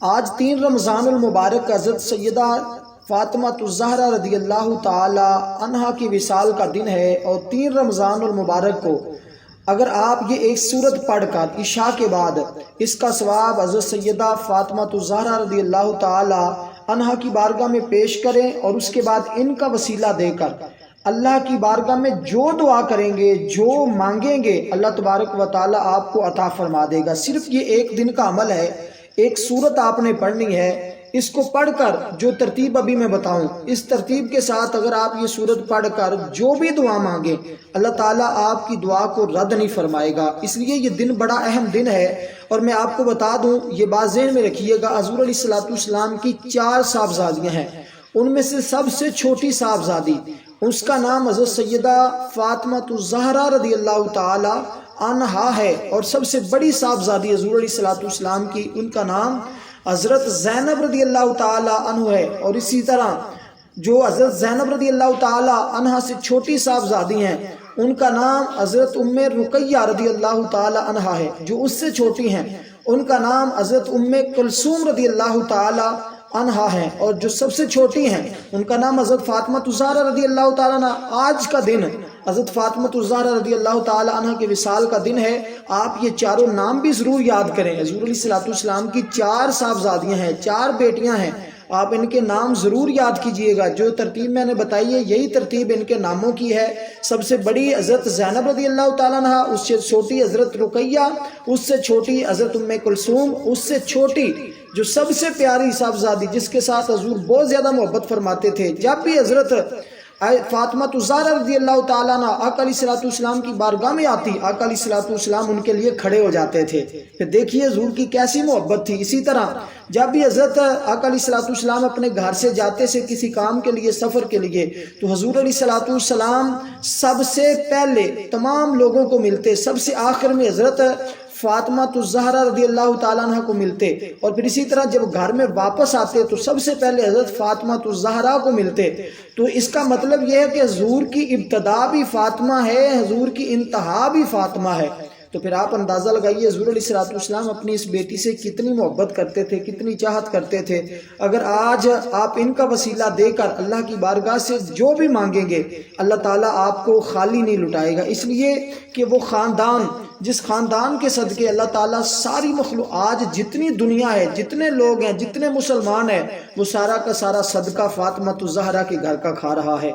آج 3 رمضان المبارک حضرت سیدہ فاطمہ الزہرا رضی اللہ تعالی عنہا کی وصال کا دن ہے، اور 3 رمضان المبارک کو اگر آپ یہ ایک سورت پڑھ کر عشاء کے بعد اس کا ثواب حضرت سیدہ فاطمہ الزہرا رضی اللہ تعالی عنہا کی بارگاہ میں پیش کریں، اور اس کے بعد ان کا وسیلہ دے کر اللہ کی بارگاہ میں جو دعا کریں گے، جو مانگیں گے، اللہ تبارک و تعالی آپ کو عطا فرما دے گا۔ صرف یہ ایک دن کا عمل ہے، ایک سورت آپ نے پڑھنی ہے، اس کو پڑھ کر جو ترتیب ابھی میں بتاؤں، اس ترتیب کے ساتھ اگر آپ یہ سورت پڑھ کر جو بھی دعا مانگیں، اللہ تعالیٰ آپ کی دعا کو رد نہیں فرمائے گا۔ اس لیے یہ دن بڑا اہم دن ہے، اور میں آپ کو بتا دوں، یہ بات ذہن میں رکھیے گا، حضور علیہ السلام کی 4 صاحبزادیاں ہیں، ان میں سے سب سے چھوٹی صاحبزادی، اس کا نام حضرت سیدہ فاطمہ الزہرا رضی اللہ تعالی عنہا ہے، اور سب سے بڑی صاحبزادی حضور علیہ السلام کی، ان کا نام حضرت زینب رضی اللہ تعالی عنہ ہے۔ اور اسی طرح جو حضرت زینب رضی اللہ تعالی عنہا سے چھوٹی صاحبزادی ہیں، ان کا نام حضرت ام رقیہ رضی اللہ تعالی عنہا ہے۔ جو اس سے چھوٹی ہیں، ان کا نام حضرت ام کلثوم رضی اللہ تعالی عنہا ہے، اور جو سب سے چھوٹی ہیں ان کا نام حضرت فاطمہ الزہرا رضی اللہ تعالی عنہ۔ آج کا دن حضرت فاطمہ الزہرا رضی اللہ تعالی عنہ کے وصال کا دن ہے۔ آپ یہ چاروں نام بھی ضرور یاد کریں۔ حضور علیہ السلام کی 4 صاحبزادیاں ہیں، 4 بیٹیاں ہیں، آپ ان کے نام ضرور یاد کیجئے گا۔ جو ترتیب میں نے بتائی ہے، یہی ترتیب ان کے ناموں کی ہے۔ سب سے بڑی حضرت زینب رضی اللہ تعالیٰ عنہ، اس سے چھوٹی حضرت رقیہ، اس سے چھوٹی حضرت ام کلثوم، اس سے چھوٹی جو سب سے پیاری صاحبزادی جس کے ساتھ حضور بہت زیادہ محبت فرماتے تھے، جب بھی حضرت فاطمہ الزہرا رضی اللہ تعالیٰ عنہ آقا علیہ السلام کی بارگاہ میں آتی، آقا علیہ السلام ان کے لیے کھڑے ہو جاتے تھے۔ پھر دیکھیے حضور کی کیسی محبت تھی۔ اسی طرح جب بھی حضرت آقا علیہ السلام اپنے گھر سے جاتے سے کسی کام کے لیے، سفر کے لیے، تو حضور علیہ السلام سب سے پہلے تمام لوگوں کو ملتے، سب سے آخر میں حضرت فاطمہ الزہرا رضی اللہ تعالیٰ عنہ کو ملتے، اور پھر اسی طرح جب گھر میں واپس آتے تو سب سے پہلے حضرت فاطمہ الزہرا کو ملتے۔ تو اس کا مطلب یہ ہے کہ حضور کی ابتدا بھی فاطمہ ہے، حضور کی انتہا بھی فاطمہ ہے۔ تو پھر آپ اندازہ لگائیے حضور علیہ السلام اپنی اس بیٹی سے کتنی محبت کرتے تھے، کتنی چاہت کرتے تھے۔ اگر آج آپ ان کا وسیلہ دے کر اللہ کی بارگاہ سے جو بھی مانگیں گے، اللہ تعالیٰ آپ کو خالی نہیں لٹائے گا، اس لیے کہ وہ خاندان، جس خاندان کے صدقے اللہ تعالیٰ ساری مخلوق، آج جتنی دنیا ہے، جتنے لوگ ہیں، جتنے مسلمان ہیں، وہ سارا کا سارا صدقہ فاطمہ الزہرا کے گھر کا کھا رہا ہے۔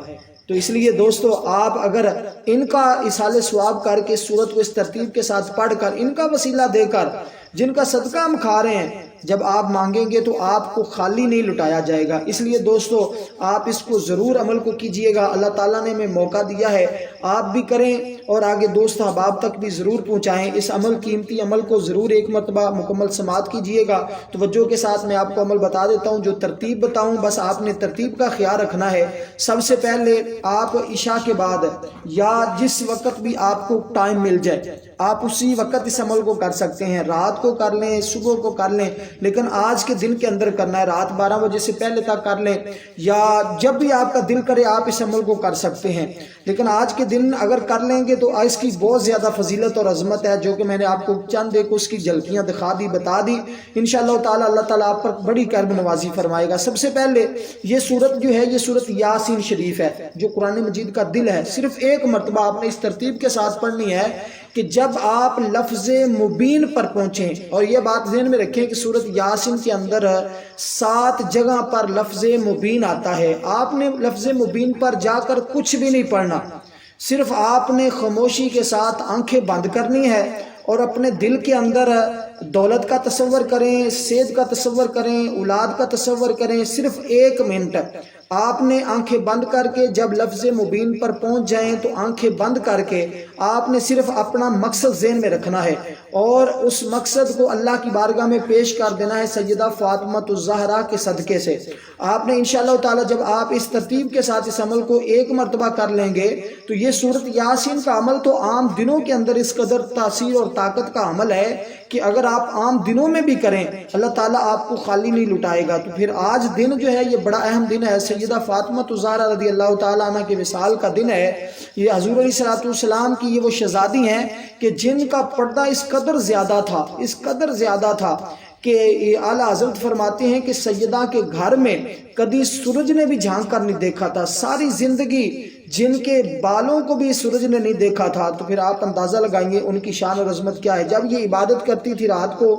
تو اس لیے دوستو، آپ اگر ان کا اصال ثواب کر کے سورت کو اس ترتیب کے ساتھ پڑھ کر، ان کا وسیلہ دے کر، جن کا صدقہ ہم کھا رہے ہیں، جب آپ مانگیں گے تو آپ کو خالی نہیں لٹایا جائے گا۔ اس لیے دوستو، آپ اس کو ضرور عمل کو کیجئے گا۔ اللہ تعالیٰ نے ہمیں موقع دیا ہے، آپ بھی کریں اور آگے دوست احباب تک بھی ضرور پہنچائیں۔ اس عمل، قیمتی عمل کو ضرور ایک مرتبہ مکمل سماعت کیجئے گا۔ توجہ کے ساتھ میں آپ کو عمل بتا دیتا ہوں، جو ترتیب بتاؤں بس آپ نے ترتیب کا خیال رکھنا ہے۔ سب سے پہلے آپ عشاء کے بعد یا جس وقت بھی آپ کو ٹائم مل جائے، آپ اسی وقت اس عمل کو کر سکتے ہیں۔ رات کو کر لیں، صبح کو کر لیں، لیکن آج کے دن کے اندر کرنا ہے۔ رات 12 بجے سے پہلے تک کر لیں، یا جب بھی آپ کا دل کرے آپ اس عمل کو کر سکتے ہیں، لیکن آج کے دن اگر کر لیں گے تو اس کی بہت زیادہ فضیلت اور عظمت ہے، جو کہ میں نے آپ کو چند ایک اس کی جھلکیاں دکھا دی، بتا دی۔ انشاءاللہ تعالی اللہ تعالیٰ آپ پر بڑی کرم نوازی فرمائے گا۔ سب سے پہلے یہ سورت جو ہے، یہ سورت یاسین شریف ہے، جو قرآن مجید کا دل ہے۔ صرف ایک مرتبہ آپ نے اس ترتیب کے ساتھ پڑھنی ہے کہ جب آپ لفظ مبین پر پہنچیں، اور یہ بات ذہن میں رکھیں کہ سورت یاسین کے اندر 7 جگہ پر لفظ مبین آتا ہے۔ آپ نے لفظ مبین پر جا کر کچھ بھی نہیں پڑھنا، صرف آپ نے خاموشی کے ساتھ آنکھیں بند کرنی ہے، اور اپنے دل کے اندر دولت کا تصور کریں، صحت کا تصور کریں، اولاد کا تصور کریں۔ صرف 1 منٹ آپ نے آنکھیں بند کر کے جب لفظ مبین پر پہنچ جائیں تو آنکھیں بند کر کے آپ نے صرف اپنا مقصد ذہن میں رکھنا ہے، اور اس مقصد کو اللہ کی بارگاہ میں پیش کر دینا ہے سیدہ فاطمہ الزہرا کے صدقے سے۔ آپ نے انشاءاللہ تعالی جب آپ اس ترتیب کے ساتھ اس عمل کو 1 مرتبہ کر لیں گے تو یہ سورت یاسین کا عمل تو عام دنوں کے اندر اس قدر تاثیر اور طاقت کا عمل ہے کہ اگر آپ عام دنوں میں بھی کریں، اللہ تعالیٰ آپ کو خالی نہیں لٹائے گا۔ تو پھر آج دن جو ہے یہ بڑا اہم دن ہے، سیدہ فاطمہ الزہرا رضی اللہ تعالیٰ عنہ کے وصال کا دن ہے۔ یہ حضور علیہ السلام کی یہ وہ شہزادی ہیں کہ جن کا پردہ اس قدر زیادہ تھا، اس قدر زیادہ تھا کہ اعلیٰ حضرت فرماتے ہیں کہ سیدہ کے گھر میں کبھی سورج نے بھی جھانک کر نہیں دیکھا تھا، ساری زندگی جن کے بالوں کو بھی سورج نے نہیں دیکھا تھا، تو پھر آپ اندازہ لگائیں گے ان کی شان اور عظمت کیا ہے۔ جب یہ عبادت کرتی تھی رات کو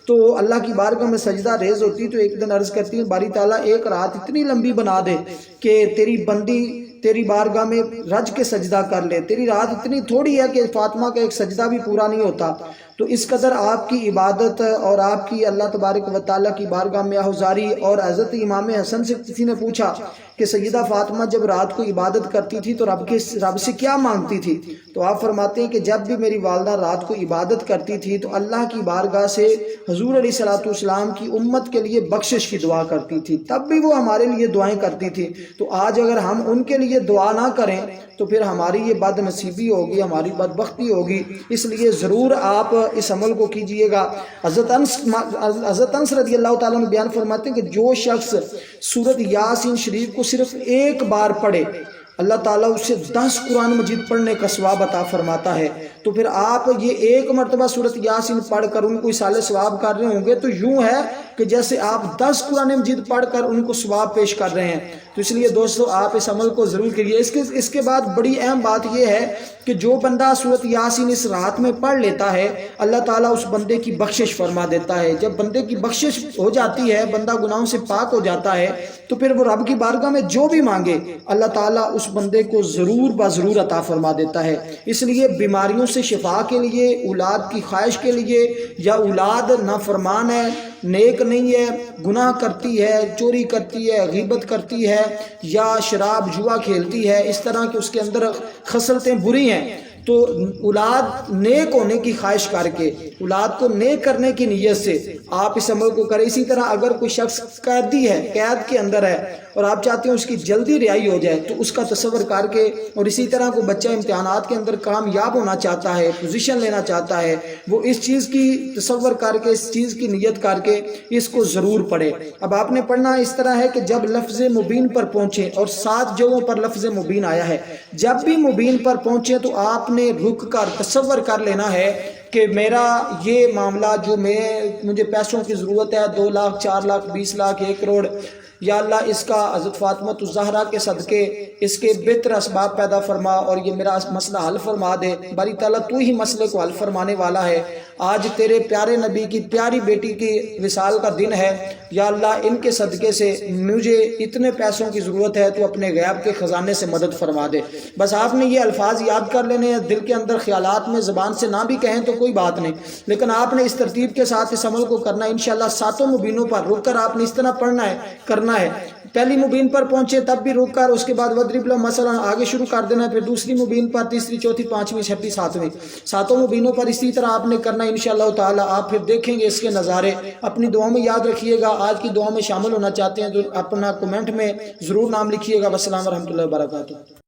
تو اللہ کی بارگاہ میں سجدہ ریز ہوتی، تو ایک دن عرض کرتی ہے باری تعالیٰ ایک رات اتنی لمبی بنا دے کہ تیری بندی تیری بارگاہ میں رج کے سجدہ کر لے، تیری رات اتنی تھوڑی ہے کہ فاطمہ کا ایک سجدہ بھی پورا نہیں ہوتا۔ تو اس قدر آپ کی عبادت اور آپ کی اللہ تبارک و تعالیٰ کی بارگاہ میں آہوزاری۔ اور حضرت امام حسن سے کسی نے پوچھا کہ سیدہ فاطمہ جب رات کو عبادت کرتی تھی تو رب سے کیا مانگتی تھی؟ تو آپ فرماتے ہیں کہ جب بھی میری والدہ رات کو عبادت کرتی تھی تو اللہ کی بارگاہ سے حضور علیہ الصلوۃ والسلام کی امت کے لیے بخشش کی دعا کرتی تھی، تب بھی وہ ہمارے لیے دعائیں کرتی تھی۔ تو آج اگر ہم ان کے لیے دعا نہ کریں تو پھر ہماری یہ بد نصیبی ہوگی، ہماری بدبختی ہوگی۔ اس لیے ضرور آپ اس عمل کو کیجئے گا۔ حضرت انس رضی اللہ تعالیٰ نے بیان فرماتے ہیں کہ جو شخص سورۃ یاسین شریف کو صرف ایک بار پڑھے اللہ تعالیٰ اسے 10 قرآن مجید پڑھنے کا ثواب عطا فرماتا ہے۔ تو پھر آپ یہ ایک مرتبہ سورۃ یاسین پڑھ کر ان کو اصالہ ثواب کر رہے ہوں گے تو یوں ہے کہ جیسے آپ 10 قرآن مجید پڑھ کر ان کو ثواب پیش کر رہے ہیں۔ تو اس لیے دوستو آپ اس عمل کو ضرور کیجیے۔ اس کے بعد بڑی اہم بات یہ ہے کہ جو بندہ سورۃ یاسین اس رات میں پڑھ لیتا ہے اللہ تعالیٰ اس بندے کی بخشش فرما دیتا ہے۔ جب بندے کی بخشش ہو جاتی ہے، بندہ گناہوں سے پاک ہو جاتا ہے، تو پھر وہ رب کی بارگاہ میں جو بھی مانگے اللہ تعالیٰ اس بندے کو ضرور بضرور عطا فرما دیتا ہے۔ اس لیے بیماریوں سے شفا کے لیے، اولاد کی خواہش کے لیے، یا اولاد نافرمان ہے، نیک نہیں ہے، گناہ کرتی ہے، چوری کرتی ہے، غیبت کرتی ہے، یا شراب جوا کھیلتی ہے، اس طرح کہ اس کے اندر خصلتیں بری ہیں، تو اولاد نیک ہونے کی خواہش کر کے، اولاد کو نیک کرنے کی نیت سے آپ اس عمل کو کریں۔ اسی طرح اگر کوئی شخص قیدی ہے، قید کے اندر ہے اور آپ چاہتے ہیں اس کی جلدی رہائی ہو جائے تو اس کا تصور کر کے، اور اسی طرح کوئی بچہ امتحانات کے اندر کامیاب ہونا چاہتا ہے، پوزیشن لینا چاہتا ہے، وہ اس چیز کی تصور کر کے، اس چیز کی نیت کر کے اس کو ضرور پڑھے۔ اب آپ نے پڑھنا اس طرح ہے کہ جب لفظ مبین پر پہنچے، اور 7 جگہوں پر لفظ مبین آیا ہے، جب بھی مبین پر پہنچے تو آپ نے رک کر تصور کر لینا ہے کہ میرا یہ معاملہ جو مجھے پیسوں کی ضرورت ہے، 2 لاکھ 4 لاکھ 20 لاکھ 1 کروڑ، یا اللہ اس کا حضرت فاطمہ الزہرا کے صدقے اس کے بہتر اسباب پیدا فرما اور یہ میرا مسئلہ حل فرما دے۔ باری تعالیٰ تو ہی مسئلے کو حل فرمانے والا ہے۔ آج تیرے پیارے نبی کی پیاری بیٹی کی وصال کا دن ہے، یا اللہ ان کے صدقے سے مجھے اتنے پیسوں کی ضرورت ہے، تو اپنے غیب کے خزانے سے مدد فرما دے۔ بس آپ نے یہ الفاظ یاد کر لینے ہیں، دل کے اندر خیالات میں زبان سے نہ بھی کہیں تو کوئی بات نہیں، لیکن آپ نے اس ترتیب کے ساتھ اس عمل کو کرنا ہے۔ انشاءاللہ 7 مبینوں پر رک کر آپ نے اس طرح پڑھنا ہے، کرنا ہے۔ پہلی مبین پر پہنچے تب بھی رک کر، اس کے بعد وَضْرِبْ لَهُمْ مَثَلًا آگے شروع کر دینا، پھر دوسری مبین پر، تیسری، چوتھی، پانچویں، چھٹی، ساتویں، 7 مبینوں پر اسی طرح آپ نے کرنا ہے انشاءاللہ تعالیٰ۔ آپ پھر دیکھیں گے اس کے نظارے، اپنی دعاؤں میں یاد رکھیے گا۔ آج کی دعاؤں میں شامل ہونا چاہتے ہیں تو اپنا کومنٹ میں ضرور نام لکھیے گا۔ والسلام ورحمۃ اللہ وبرکاتہ۔